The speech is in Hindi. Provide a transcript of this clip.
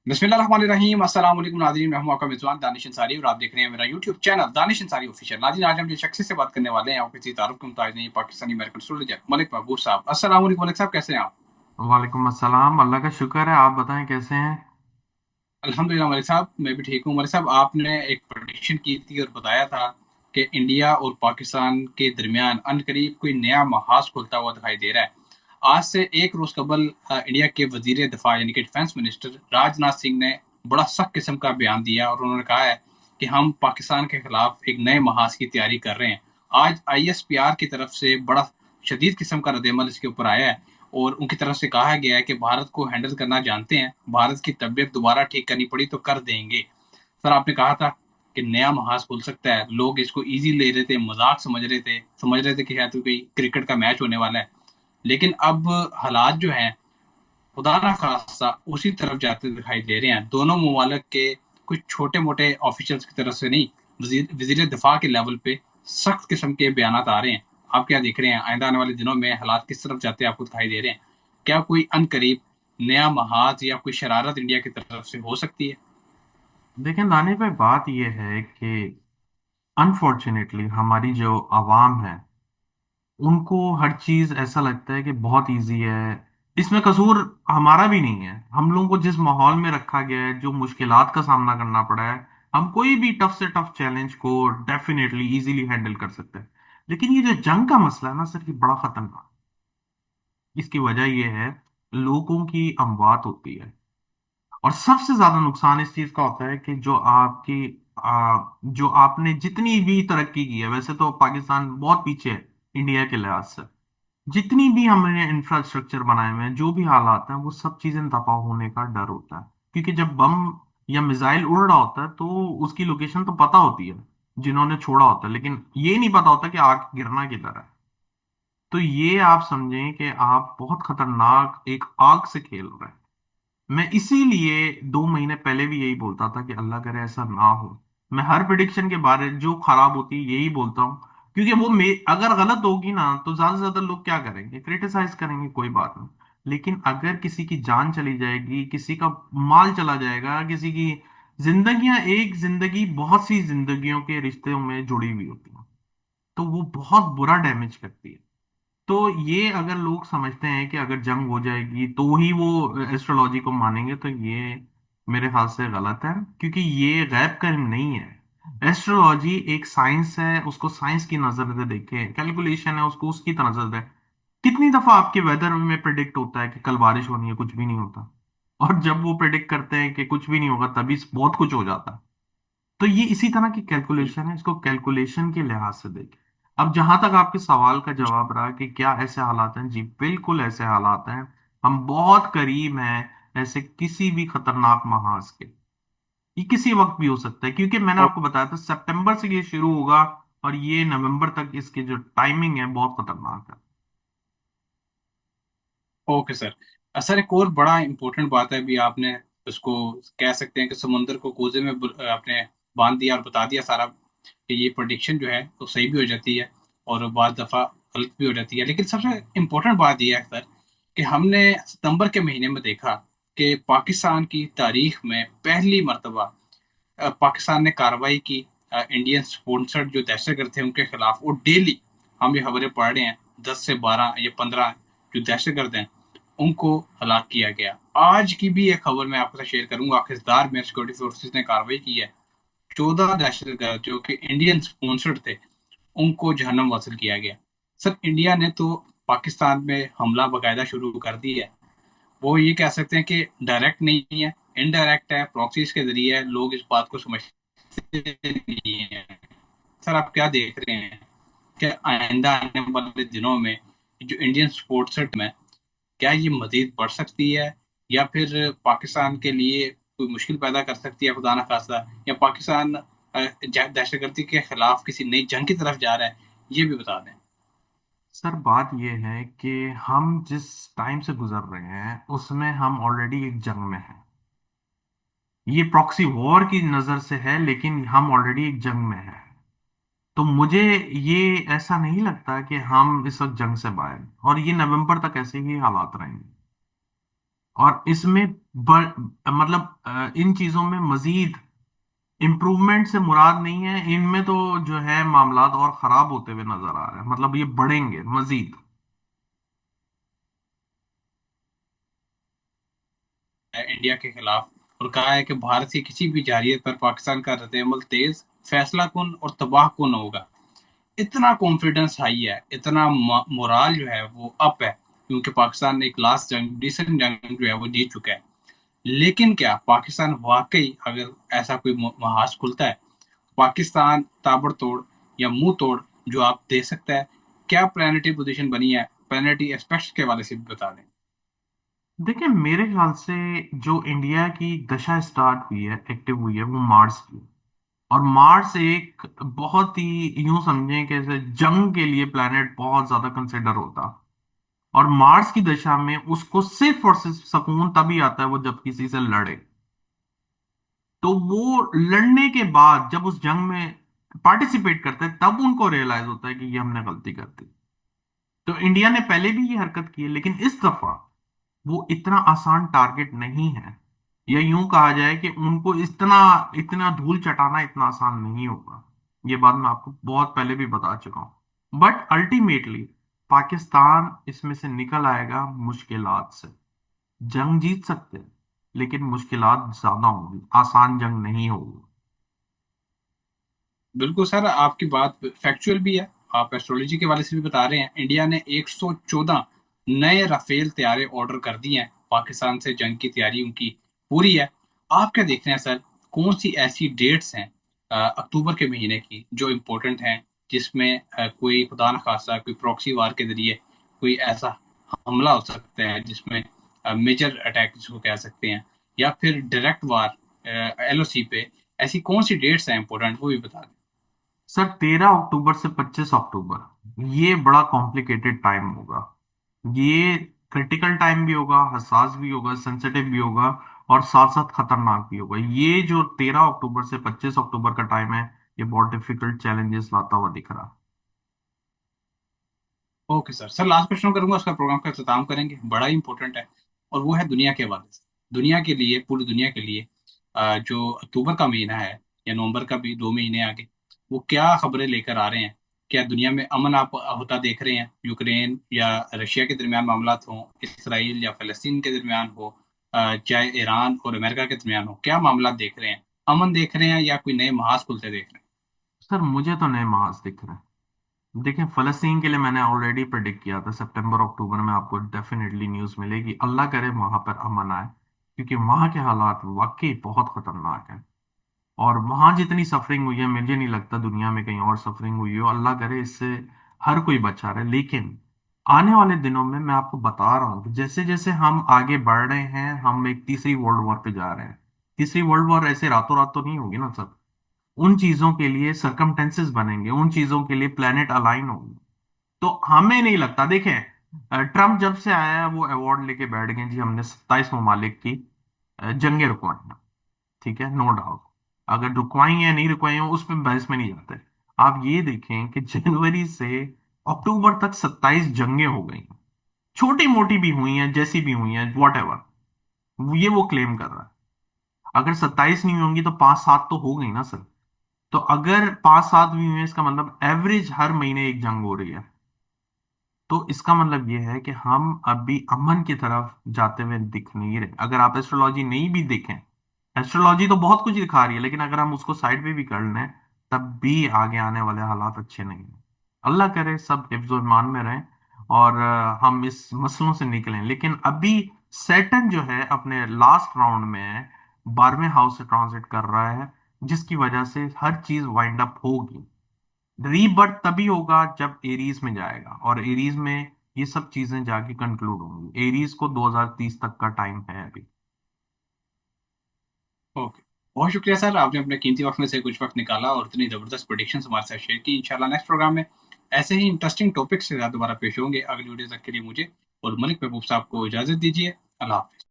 बिस्मिल्लाहिर्रहमानिर्रहीम अस्सलाम वालेकुम नाज़रीन, मैं हूं आपका मेज़बान दानिश अंसारी और आप देख रहे हैं मेरा YouTube channel Danish Ansari official. नाज़रीन, आज हम जिस शख्स से बात करने वाले हैं, आपको किसी तारुफ के मुताबिक नहीं, पाकिस्तानी अमेरिकन सोल्जर मलिक महबूब साहब। अस्सलाम वालेकुम मलिक साहब, कैसे हैं आप? वालेकुम अस्सलाम। अल्लाह का शुक्र है। आप बताएं कैसे हैं। अल्हम्दुलिल्लाह मलिक साहब, मैं भी ठीक हूँ। मलिक साहब, आपने एक प्रेडिक्शन की थी और बताया था कि इंडिया और पाकिस्तान के दरमियान अनकरीब कोई नया महाज खुलता हुआ दिखाई दे रहा है। आज से एक रोज कबल इंडिया के वजीर दिफा यानी कि डिफेंस मिनिस्टर राजनाथ सिंह ने बड़ा सख्त किस्म का बयान दिया और उन्होंने कहा है कि हम पाकिस्तान के खिलाफ एक नए महाज की तैयारी कर रहे हैं। आज ISPR की तरफ से बड़ा शदीद किस्म का रद्दमल इसके ऊपर आया है और उनकी तरफ से कहा गया है कि भारत को हैंडल करना जानते हैं, भारत की तबीयत दोबारा ठीक करनी पड़ी तो कर देंगे। सर, आपने कहा था कि नया महाज खुल सकता है, लोग इसको इजी ले रहे थे, मजाक समझ रहे थे कि शायद कोई क्रिकेट का मैच होने वाला है। लेकिन अब हालात जो हैं, खुदा ना खास्ता उसी तरफ जाते दिखाई दे रहे हैं। दोनों ममालिक के कुछ छोटे मोटे ऑफिशियल्स की तरफ से नहीं, वजीर दिफा के लेवल पे सख्त किस्म के बयान आ रहे हैं। आप क्या देख रहे हैं, आइंदा आने वाले दिनों में हालात किस तरफ जाते हैं आपको दिखाई दे रहे हैं? क्या कोई अनकरीब नया महाज या कोई शरारत इंडिया की तरफ से हो सकती है? देखें दानिश भाई, बात यह है कि अनफॉर्चुनेटली हमारी जो आवाम है उनको हर चीज ऐसा लगता है कि बहुत इजी है। इसमें कसूर हमारा भी नहीं है। हम लोगों को जिस माहौल में रखा गया है, जो मुश्किलात का सामना करना पड़ा है, हम कोई भी टफ से टफ चैलेंज को डेफिनेटली इजीली हैंडल कर सकते हैं। लेकिन ये जो जंग का मसला है ना सर, ये बड़ा खतरनाक। इसकी वजह यह है, लोगों की अमवात होती है। और सबसे ज्यादा नुकसान इस चीज का होता है कि जो आपने जितनी भी तरक्की की है, वैसे तो पाकिस्तान बहुत पीछे है इंडिया के लिहाज से। जितनी भी हमने इंफ्रास्ट्रक्चर बनाए हुए हैं, जो भी हालात हैं, वो सब चीजें तबाह होने का डर होता है। क्योंकि जब बम या मिसाइल उड़ रहा होता है तो उसकी लोकेशन तो पता होती है जिन्होंने छोड़ा होता है, लेकिन ये नहीं पता होता कि आग गिरना किधर है। तो ये आप समझें कि आप बहुत खतरनाक एक आग से खेल रहे हैं। मैं इसीलिए 2 महीने पहले भी यही बोलता था कि अल्लाह करे ऐसा ना हो। मैं हर प्रिडिक्शन के बारे जो खराब होती है यही बोलता हूँ, क्योंकि अगर गलत होगी ना तो ज्यादा से ज्यादा लोग क्या करेंगे, क्रिटिसाइज करेंगे, कोई बात नहीं। लेकिन अगर किसी की जान चली जाएगी, किसी का माल चला जाएगा, किसी की जिंदगियां, एक जिंदगी बहुत सी जिंदगियों के रिश्तों में जुड़ी हुई होती है, तो वो बहुत बुरा डैमेज करती है। तो ये अगर लोग समझते हैं कि अगर जंग हो जाएगी तो ही वो एस्ट्रोलॉजी को मानेंगे, तो ये मेरे ख्याल से गलत है। क्योंकि ये गैब का इल्म नहीं है। एस्ट्रोलॉजी एक साइंस है, उसको साइंस की नजर से देखें, कैलकुलेशन है, उसको उसकी नजर से। कितनी दफा आपके वेदर में प्रिडिक्ट होता है कि कल बारिश होनी है, कुछ भी नहीं होता। और जब वो प्रिडिक्ट करते हैं कि कुछ भी नहीं होगा, तभी बहुत कुछ हो जाता है। तो ये इसी तरह की कैलकुलेशन है, इसको कैलकुलेशन के लिहाज से देखें। अब जहां तक आपके सवाल का जवाब रहा कि क्या ऐसे हालात हैं, जी बिल्कुल ऐसे हालात हैं। हम बहुत करीब हैं ऐसे किसी भी खतरनाक महाज के। ये किसी वक्त भी हो सकता है, क्योंकि मैंने आपको बताया था सितंबर से ये शुरू होगा और ये नवंबर तक इसकी जो टाइमिंग है बहुत खतरनाक है। Okay sir. सर, एक और बड़ा इंपॉर्टेंट बात है, अभी आपने उसको कह सकते हैं कि समुंदर को कोजे में आपने बांध दिया और बता दिया सारा कि ये प्रोडिक्शन जो है तो सही भी हो जाती है और बाज दफा गलत भी हो जाती है। लेकिन सबसे इम्पोर्टेंट बात यह है सर कि हमने सितंबर के महीने में देखा कि पाकिस्तान की तारीख में पहली मर्तबा पाकिस्तान ने कार्रवाई की। इंडियन स्पॉन्सर्ड जो दहशतगर्द थे उनके खिलाफ, और डेली हम ये खबरें पढ़ रहे हैं, 10 से 12 या 15 जो दहशतगर्द हैं उनको हलाक किया गया। आज की भी एक खबर मैं आपके साथ शेयर करूंगा, आखिरकार में सिक्योरिटी फोर्सेस ने कार्रवाई की है। 14 दहशतगर्द जो कि इंडियन स्पॉन्सर्ड थे उनको जहन्नम वासिल किया गया। सर, इंडिया ने तो पाकिस्तान में हमला बाकायदा शुरू कर दी है। वो ये कह सकते हैं कि डायरेक्ट नहीं है, इनडायरेक्ट है, प्रॉक्सीज के जरिए है, लोग इस बात को समझते नहीं है। सर, आप क्या देख रहे हैं कि आइंदा आने वाले दिनों में जो इंडियन स्पोर्ट्स टीम है, क्या ये मजीद बढ़ सकती है या फिर पाकिस्तान के लिए कोई मुश्किल पैदा कर सकती है खुदा ना खास्ता, या पाकिस्तान दहशतगर्दी के खिलाफ किसी नई जंग की तरफ जा रहा है? ये भी बता दें। सर बात यह है कि हम जिस टाइम से गुजर रहे हैं उसमें हम ऑलरेडी एक जंग में हैं। ये प्रॉक्सी वॉर की नजर से है, लेकिन हम ऑलरेडी एक जंग में हैं। तो मुझे ये ऐसा नहीं लगता कि हम इस वक्त जंग से बाहर, और ये नवंबर तक ऐसे ही हालात रहेंगे। और इसमें मतलब इन चीजों में मजीद इम्प्रूवमेंट से मुराद नहीं है, इनमें तो जो है मामलात और खराब होते हुए नजर आ रहे हैं, मतलब ये बढ़ेंगे मजीद। इंडिया के खिलाफ, और कहा है कि भारत की किसी भी जारहियत पर पाकिस्तान का रद्दअमल तेज, फैसला कुन और तबाह कुन होगा। इतना कॉन्फिडेंस हाई है, इतना मोराल जो है वो अप है, क्योंकि पाकिस्तान ने एक लास्ट जंग, रिसेंट जंग जो है वो जीत चुका है। लेकिन क्या पाकिस्तान वाकई, अगर ऐसा कोई महाज खुलता है, पाकिस्तान ताबड़तोड़ या मुंह तोड़ जो आप दे सकता है? क्या प्लानिटरी पोजीशन बनी है? प्लानिटरी एस्पेक्ट्स के हवाले से भी बता दें। देखिए मेरे ख्याल से जो इंडिया की दशा स्टार्ट हुई है, एक्टिव हुई है, वो मार्स की। और मार्स एक बहुत ही यूं समझें कि जैसे जंग के लिए प्लैनेट बहुत ज्यादा कंसिडर होता। और मार्स की दशा में उसको सिर्फ और सिर्फ सुकून तभी आता है वो जब किसी से लड़े। तो वो लड़ने के बाद जब उस जंग में पार्टिसिपेट करते हैं तब उनको रियलाइज होता है कि ये हमने गलती कर दी। तो इंडिया ने पहले भी ये हरकत की है, लेकिन इस दफा वो इतना आसान टारगेट नहीं है। या यूं कहा जाए कि उनको इतना इतना धूल चटाना इतना आसान नहीं होगा। ये बात मैं आपको बहुत पहले भी बता चुका हूं। बट अल्टीमेटली पाकिस्तान इसमें से निकल आएगा मुश्किलात से। जंग जीत सकते हैं, लेकिन मुश्किलात ज्यादा होंगी, आसान जंग नहीं होगी। बिल्कुल सर, आपकी बात फैक्चुअल भी है। आप एस्ट्रोलॉजी के वाले से भी बता रहे हैं, इंडिया ने 114 नए राफेल तैयारे ऑर्डर कर दिए हैं। पाकिस्तान से जंग की तैयारी उनकी पूरी है। आप क्या देख रहे हैं सर, कौन सी ऐसी डेट्स हैं अक्टूबर के महीने की जो इम्पोर्टेंट हैं, जिसमें कोई खुदा न खास्ता कोई प्रॉक्सी वार के जरिए कोई ऐसा हमला हो सकता है जिसमें मेजर अटैक जिसको कह सकते हैं, या फिर डायरेक्ट वार एलओसी पे? ऐसी कौन सी डेट्स हैं इंपॉर्टेंट, वो भी बता दें। सर 13 अक्टूबर से 25 अक्टूबर ये बड़ा कॉम्प्लिकेटेड टाइम होगा। ये क्रिटिकल टाइम भी होगा, हसास भी होगा, सेंसिटिव भी होगा, और साथ साथ खतरनाक भी होगा। ये जो 13 अक्टूबर से 25 अक्टूबर का टाइम है, ये बहुत डिफिकल्ट चैलेंजेस लाता हुआ दिख रहा है। ओके सर, लास्ट क्वेश्चन करूंगा, उसका प्रोग्राम का इख्तिताम करेंगे, बड़ा ही इंपॉर्टेंट है। और वो है दुनिया के हवाले से। दुनिया के लिए, पूरी दुनिया के लिए जो अक्टूबर का महीना है, या नवंबर का भी 2 महीने आगे, वो क्या खबरें लेकर आ रहे हैं? क्या दुनिया में अमन आप होता देख रहे हैं? यूक्रेन या रशिया के दरमियान मामला हो, इसराइल या फलस्तीन के दरमियान हो, चाहे ईरान और अमेरिका के दरमियान हो, क्या मामला देख रहे हैं? अमन देख रहे हैं या कोई नए महाज खुलते देख रहे हैं? सर मुझे तो नए महाज दिख रहे हैं। देखिए फलस्तीन के लिए मैंने ऑलरेडी प्रिडिक्ट किया था, सितंबर अक्टूबर में आपको डेफिनेटली न्यूज़ मिलेगी। अल्लाह करे वहां पर अमन आए, क्योंकि वहां के हालात वाकई बहुत खतरनाक हैं। और वहां जितनी सफरिंग हुई है, मुझे नहीं लगता दुनिया में कहीं और सफरिंग हुई हो। अल्लाह करे इससे हर कोई बचा रहे। लेकिन आने वाले दिनों में मैं आपको बता रहा हूँ कि जैसे जैसे हम आगे बढ़ रहे हैं, हम एक तीसरी वर्ल्ड वॉर पे जा रहे हैं। तीसरी वर्ल्ड वॉर ऐसे रातों रात तो नहीं होगी ना सर। उन चीजों के लिए सरकमटेंसेस बनेंगे, उन चीजों के लिए प्लेनेट अलाइन होंगे। तो हमें नहीं लगता, देखें ट्रम्प जब से आया है वो अवार्ड लेके बैठ गए जी, हमने 27 ममालिक की जंगे रुकवाई। ठीक है, नो डाउट। अगर रुकवाई है नहीं रुकवाई है उस पर बहस में नहीं जाते। आप ये देखें कि जनवरी से अक्टूबर तक 27 जंगें हो गई हैं। छोटी मोटी भी हुई हैं, जैसी भी हुई हैं, वॉट एवर, ये वो क्लेम कर रहा है। अगर 27 नहीं होंगी तो 5-7 तो हो गई ना सर। तो अगर 5-7 भी हुई है, इसका मतलब एवरेज हर महीने एक जंग हो रही है। तो इसका मतलब यह है कि हम अभी अमन की तरफ जाते हुए दिख नहीं रहे। अगर आप एस्ट्रोलॉजी नहीं भी देखें, एस्ट्रोलॉजी तो बहुत कुछ दिखा रही है, लेकिन अगर हम उसको साइड पे भी कर लें तब भी आगे आने वाले हालात अच्छे नहीं हैं। अल्लाह करे सब हिफ्ज़ और ईमान में रहें, और हम इस मसलों से निकलें। लेकिन अभी सैटर्न जो है अपने लास्ट राउंड में है, 12वें हाउस से ट्रांजिट कर रहा है, जिसकी वजह से हर चीज वाइंड अप होगी। रीबर्थ तभी होगा जब एरीज में जाएगा, और एरीज में ये सब चीजें जाके कंक्लूड होंगी। एरीज को 2030 तक का टाइम है अभी। ओके, बहुत शुक्रिया सर, आपने अपने कीमती वक्त में से कुछ वक्त निकाला और इतनी जबरदस्त प्रेडिक्शन हमारे साथ शेयर की। इंशाल्लाह नेक्स्ट प्रोग्राम में ऐसे ही इंटरेस्टिंग टॉपिक्स के साथ दोबारा पेश होंगे। अगली वीडियो तक के लिए मुझे और मलिक महबूब साहब को इजाजत दीजिए। अल्लाह हाफिज।